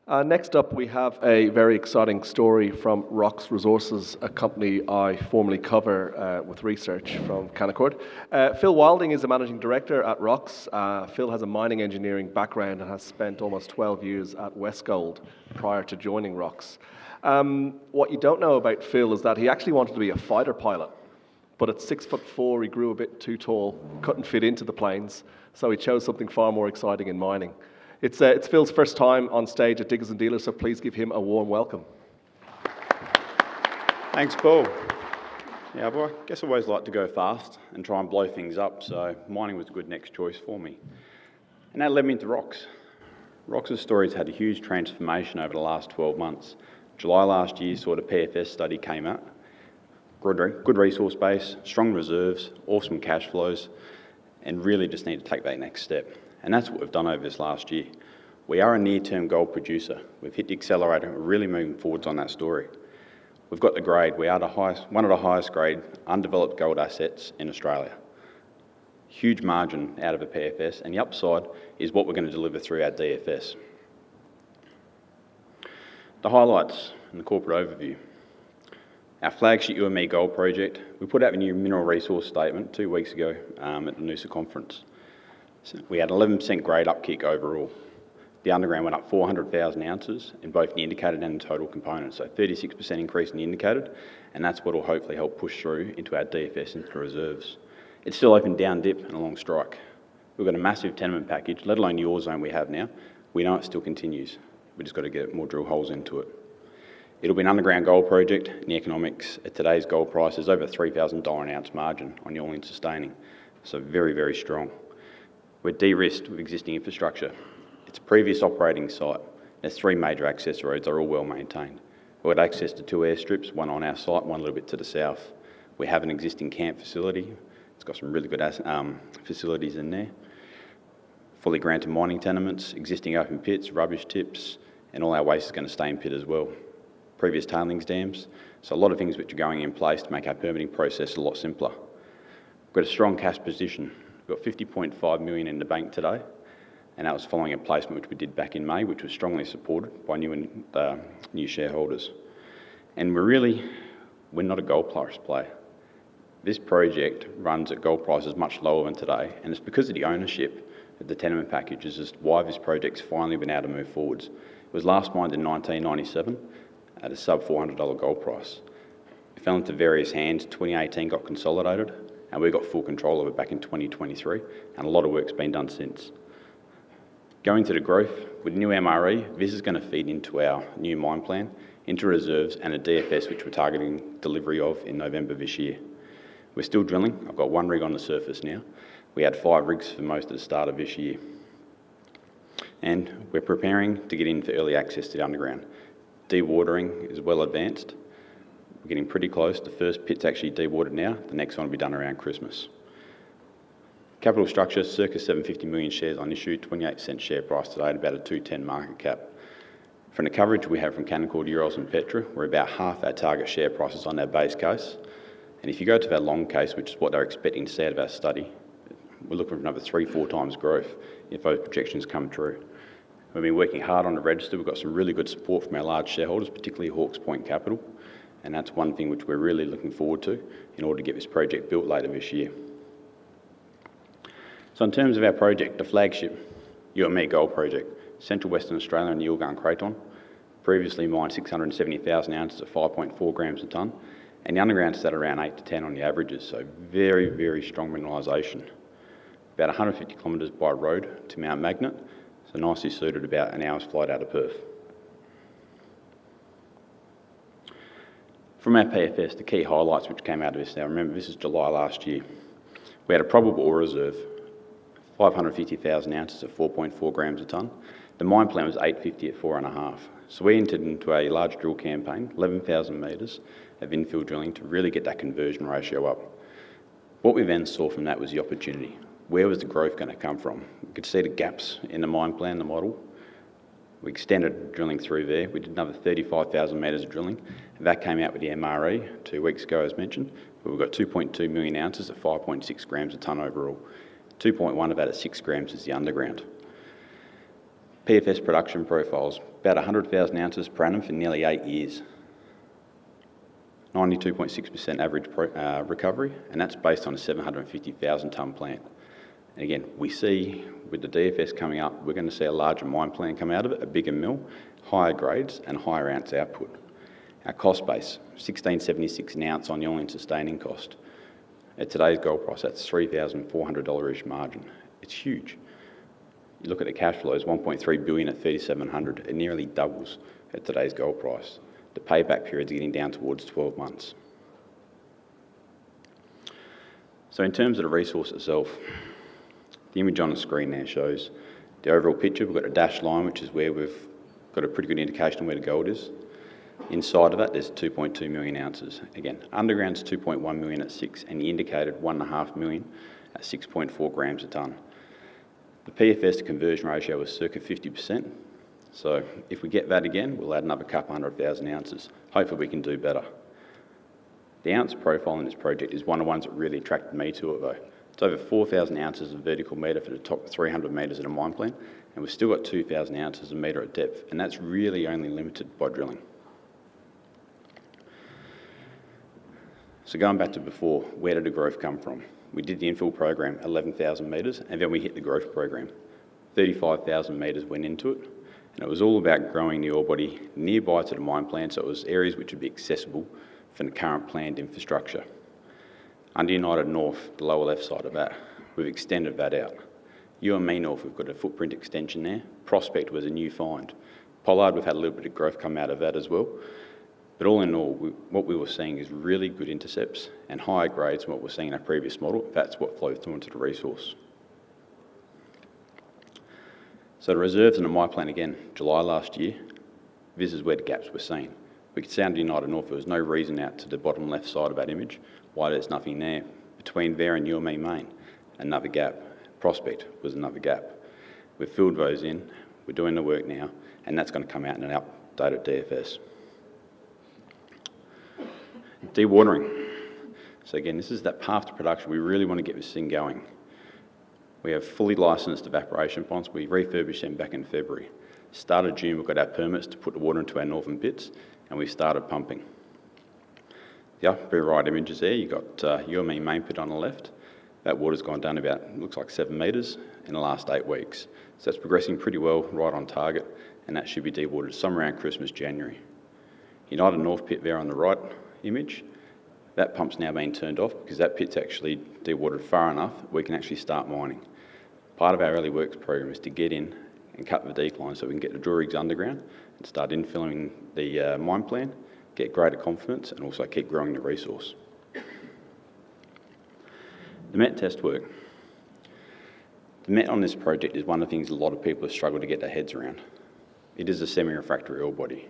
Next up, we have a very exciting story from Rox Resources, a company I formerly cover with research from Canaccord. Phil Wilding is the managing director at Rox. Phil has a mining engineering background and has spent almost 12 years at Westgold prior to joining Rox. What you don't know about Phil is that he actually wanted to be a fighter pilot, but at 6'4", he grew a bit too tall, couldn't fit into the planes, so he chose something far more exciting in mining. It's Phil's first time on stage at Diggers and Dealers, so please give him a warm welcome. Thanks, Paul. Yeah, well, I guess I always like to go fast and try and blow things up, so mining was a good next choice for me. And that led me into Rox. Rox's story's had a huge transformation over the last 12 months. July last year saw the PFS study came out. Good resource base, strong reserves, awesome cash flows, and really just need to take that next step. And that's what we've done over this last year. We are a near-term gold producer. We've hit the accelerator, we're really moving forwards on that story. We've got the grade. We are one of the highest grade undeveloped gold assets in Australia. Huge margin out of a PFS, and the upside is what we're going to deliver through our DFS. The highlights and the corporate overview. Our flagship UME gold project, we put out a new mineral resource statement 2 weeks ago at the Noosa conference. So we had 11% grade upkick overall. The underground went up 400,000 ounces in both the indicated and the total components, so 36% increase in the indicated, and that's what will hopefully help push through into our DFS into the reserves. It's still open down dip and along strike. We've got a massive tenement package, let alone the ore zone we have now. We know it still continues. We've just got to get more drill holes into it. It'll be an underground gold project, and the economics at today's gold price is over $3,000 an ounce margin on the all-in sustaining, so very, very strong. We're de-risked with existing infrastructure. It's a previous operating site. There's 3 major access roads, they're all well maintained. We've got access to 2 airstrips, one on our site, one a little bit to the south. We have an existing camp facility. It's got some really good facilities in there. Fully granted mining tenements, existing open pits, rubbish tips, and all our waste is going to stay in pit as well. Previous tailings dams, so a lot of things which are going in place to make our permitting process a lot simpler. We've got a strong cash position. We've got 50.5 million in the bank today, and that was following a placement which we did back in May, which was strongly supported by new shareholders. And we're not a gold price play. This project runs at gold prices much lower than today, and it's because of the ownership of the tenement packages is why this project's finally been able to move forwards. It was last mined in 1997 at a sub $400 gold price. It fell into various hands. 2018 got consolidated, and we got full control of it back in 2023, and a lot of work's been done since. Going to the growth, with the new MRE, this is going to feed into our new mine plan, into reserves and a DFS which we're targeting delivery of in November this year. We're still drilling. I've got 1 rig on the surface now. We had 5 rigs for most of the start of this year. And we're preparing to get in for early access to the underground. Dewatering is well advanced. We're getting pretty close. The first pit's actually dewatered now. The next one will be done around Christmas. Capital structure, circa 750 million shares on issue, 28% share price today at about a 210 market cap. From the coverage we have from Canaccord, Euroz and Petra, we're about half our target share prices on our base case. And if you go to our long case, which is what they're expecting to see out of our study, we're looking for another 3-4 times growth if those projections come true. We've been working hard on the register. We've got some really good support from our large shareholders, particularly Hawke's Point Capital, and that's one thing which we're really looking forward to in order to get this project built later this year. So in terms of our project, the flagship UME Gold Project, Central Western Australia and the Yilgarn Craton, previously mined 670,000 ounces at 5.4 grams a tonne, and the underground is at around 8 to 10 on the averages, so very, very strong mineralisation. About 150 kilometres by road to Mount Magnet, so nicely suited, about an hour's flight out of Perth. From our PFS, the key highlights which came out of this, now remember this is July last year, we had a probable ore reserve, 550,000 ounces at 4.4 grams a tonne. The mine plan was 850 at 4.5. So we entered into a large drill campaign, 11,000 metres of infill drilling to really get that conversion ratio up. What we then saw from that was the opportunity. Where was the growth going to come from? We could see the gaps in the mine plan, the model. We extended drilling through there. We did another 35,000 metres of drilling. And that came out with the MRE 2 weeks ago, as mentioned. But we've got 2.2 million ounces at 5.6 grams a tonne overall. 2.1 of that at 6 grams is the underground. PFS production profiles, about 100,000 ounces per annum for nearly 8 years. 92.6% average recovery, and that's based on a 750,000 tonne plant. And again, we see with the DFS coming up, we're going to see a larger mine plan come out of it, a bigger mill, higher grades and higher ounce output. Our cost base, $16.76 an ounce on the all-in sustaining cost. At today's gold price, that's $3,400-ish margin. It's huge. You look at the cash flows, $1.3 billion at $3,700. It nearly doubles at today's gold price. The payback period's getting down towards 12 months. So in terms of the resource itself, the image on the screen there shows the overall picture. We've got a dashed line, which is where we've got a pretty good indication of where the gold is. Inside of that, there's 2.2 million ounces. Again, underground's 2.1 million at 6, and the indicated 1.5 million at 6.4 grams a tonne. The PFS to conversion ratio was circa 50%. So if we get that again, we'll add another couple 100,000 ounces. Hopefully we can do better. The ounce profile in this project is one of the ones that really attracted me to it though. It's over 4,000 ounces of vertical metre for the top 300 metres in a mine plan, and we've still got 2,000 ounces a metre at depth, and that's really only limited by drilling. So going back to before, where did the growth come from? We did the infill program, 11,000 metres, and then we hit the growth program. 35,000 metres went into it, and it was all about growing the ore body nearby to the mine plan, so it was areas which would be accessible from the current planned infrastructure. Under United North, the lower left side of that, we've extended that out. UME North, we've got a footprint extension there. Prospect was a new find. Pollard, we've had a little bit of growth come out of that as well. But all in all, what we were seeing is really good intercepts and higher grades than what we're seeing in our previous model. That's what flowed through into the resource. So the reserves in the mine plan again, July last year, this is where the gaps were seen. We could see under United North, there was no reason out to the bottom left side of that image why there's nothing there. Between there and UME Main, another gap. Prospect was another gap. We've filled those in, we're doing the work now, and that's going to come out in an updated DFS. Dewatering. So again, this is that path to production. We really want to get this thing going. We have fully licensed evaporation ponds. We refurbished them back in February. Started June, we've got our permits to put the water into our northern pits, and we started pumping. The upper right images there, you've got UME Main pit on the left. That water's gone down about, looks like 7 metres in the last 8 weeks. So that's progressing pretty well, right on target, and that should be dewatered somewhere around Christmas, January. United North pit there on the right image, that pump's now been turned off because that pit's actually dewatered far enough we can actually start mining. Part of our early works program is to get in and cut the decline so we can get the drill rigs underground and start infilling the mine plan, get greater confidence and also keep growing the resource. The MET test work. The MET on this project is one of the things a lot of people have struggled to get their heads around. It is a semi-refractory ore body.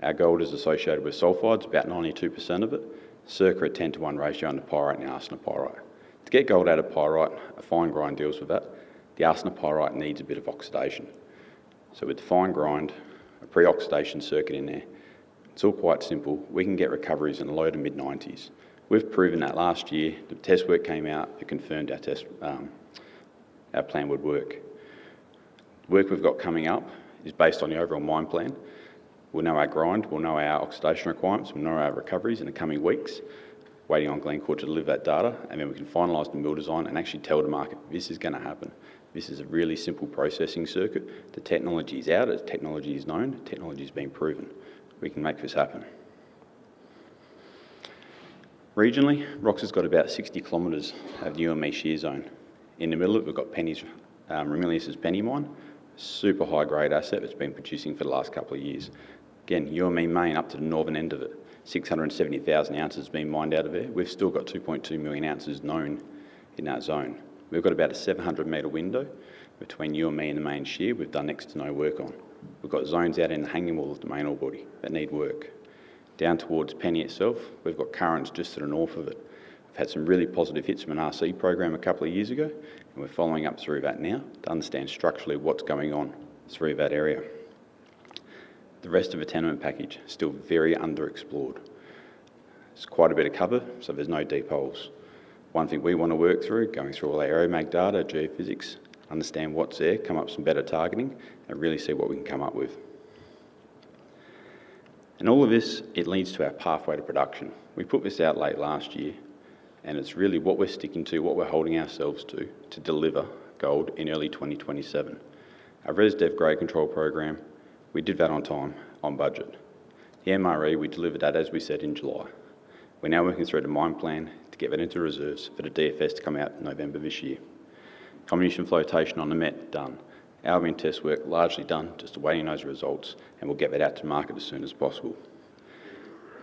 Our gold is associated with sulphides, about 92% of it, circa a 10-to-1 ratio on the pyrite and the arsenopyrite. To get gold out of pyrite, a fine grind deals with that. The arsenopyrite needs a bit of oxidation. So with the fine grind, a pre-oxidation circuit in there, it's all quite simple. We can get recoveries in the low to mid-90s. We've proven that last year. The test work came out, it confirmed our plan would work. The work we've got coming up is based on the overall mine plan. We'll know our grind, we'll know our oxidation requirements, we'll know our recoveries in the coming weeks, waiting on Glencore to deliver that data, and then we can finalise the mill design and actually tell the market this is going to happen. This is a really simple processing circuit. The technology is out, the technology is known, the technology has been proven. We can make this happen. Regionally, Rox has got about 60 kilometres of the UME shear zone. In the middle of it, we've got Ramilius's Penny Mine, super high grade asset that's been producing for the last couple of years. Again, UME Main up to the northern end of it, 670,000 ounces being mined out of there. We've still got 2.2 million ounces known in that zone. We've got about a 700 metre window between UME and the main shear we've done next to no work on. We've got zones out in the hanging wall of the main ore body that need work. Down towards Penny itself, we've got currents just to the north of it. We've had some really positive hits from an RC program a couple of years ago, and we're following up through that now to understand structurally what's going on through that area. The rest of the tenement package is still very underexplored. There's quite a bit of cover, so there's no deep holes. One thing we want to work through, going through all our aeromag data, geophysics, understand what's there, come up with some better targeting, and really see what we can come up with. And all of this, it leads to our pathway to production. We put this out late last year, and it's really what we're sticking to, what we're holding ourselves to deliver gold in early 2027. Our ResDev grade control program, we did that on time, on budget. The MRE, we delivered that as we said in July. We're now working through the mine plan to get that into reserves for the DFS to come out in November this year. Comminution flotation on the Met, done. Albion test work largely done, just awaiting those results, and we'll get that out to market as soon as possible.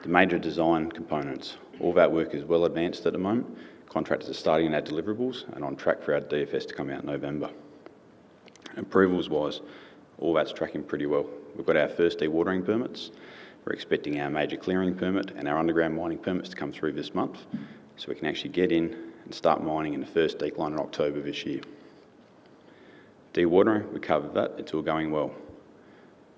The major design components, all that work is well advanced at the moment. Contractors are starting our deliverables and on track for our DFS to come out in November. Approvals wise, all that's tracking pretty well. We've got our first dewatering permits. We're expecting our major clearing permit and our underground mining permits to come through this month, so we can actually get in and start mining in the first decline in October this year. Dewatering, we covered that, it's all going well.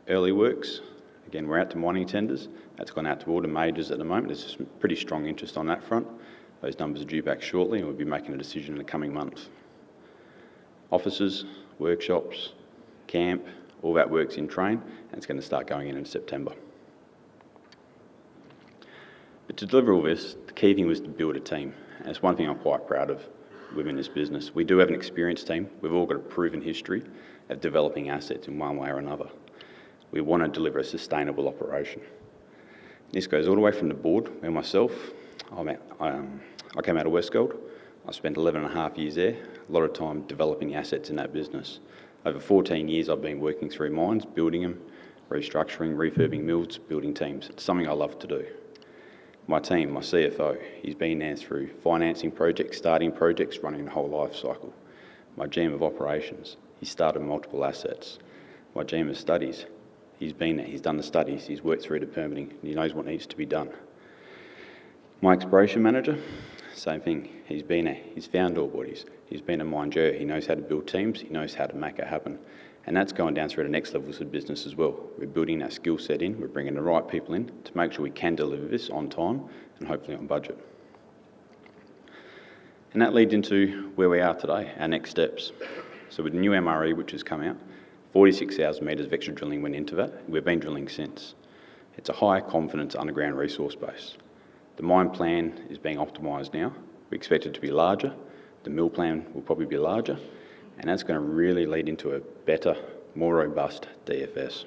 Early works, again, we're out to mining tenders. That's gone out to all the majors at the moment. There's some pretty strong interest on that front. Those numbers are due back shortly, and we'll be making a decision in the coming months. Offices, workshops, camp, all that work's in train, and it's going to start going in September. But to deliver all this, the key thing was to build a team. And it's one thing I'm quite proud of within this business. We do have an experienced team. We've all got a proven history of developing assets in one way or another. We want to deliver a sustainable operation. This goes all the way from the board, where myself, I came out of Westgold. I spent 11 and a half years there, a lot of time developing assets in that business. Over 14 years I've been working through mines, building them, restructuring, refurbing mills, building teams. It's something I love to do. My team, my CFO, he's been there through financing projects, starting projects, running the whole life cycle. My GM of operations, he started multiple assets. My GM of studies, he's been there, he's done the studies, he's worked through the permitting, and he knows what needs to be done. My exploration manager, same thing. He's been there, he's found ore bodies, he's been a miner, he knows how to build teams, he knows how to make it happen. And that's going down through the next levels of business as well. We're building that skill set in, we're bringing the right people in to make sure we can deliver this on time and hopefully on budget. And that leads into where we are today, our next steps. So with the new MRE which has come out, 46,000 metres of extra drilling went into that. We've been drilling since. It's a high confidence underground resource base. The mine plan is being optimised now. We expect it to be larger. The mill plan will probably be larger. And that's going to really lead into a better, more robust DFS.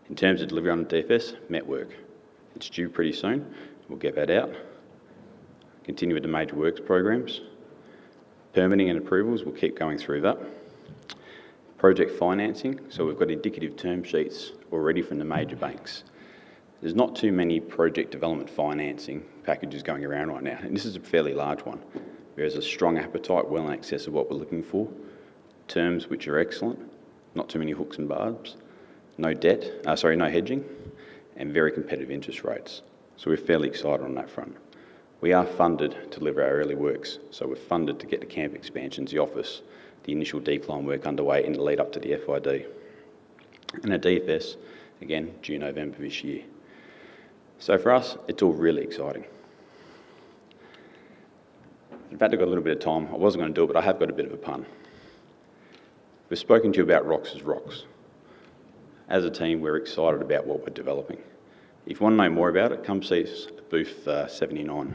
In terms of delivery on the DFS, Met work. It's due pretty soon. We'll get that out. Continue with the major works programs. Permitting and approvals, we'll keep going through that. Project financing, so we've got indicative term sheets already from the major banks. There's not too many project development financing packages going around right now, and this is a fairly large one. There's a strong appetite, well in excess of what we're looking for. Terms which are excellent, not too many hooks and barbs, no hedging, and very competitive interest rates. So we're fairly excited on that front. We are funded to deliver our early works, so we're funded to get the camp expansions, the office, the initial decline work underway in the lead up to the FID. And a DFS, again, due November this year. So for us, it's all really exciting. In fact, I've got a little bit of time. I wasn't going to do it, but I have got a bit of a pun. We've spoken to you about rocks as rocks. As a team, we're excited about what we're developing. If you want to know more about it, come see us at booth 79.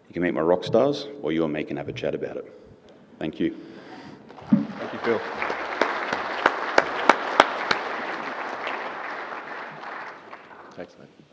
You can meet my rock stars, or you and me can have a chat about it. Thank you. Thank you, Phil. Thanks, mate.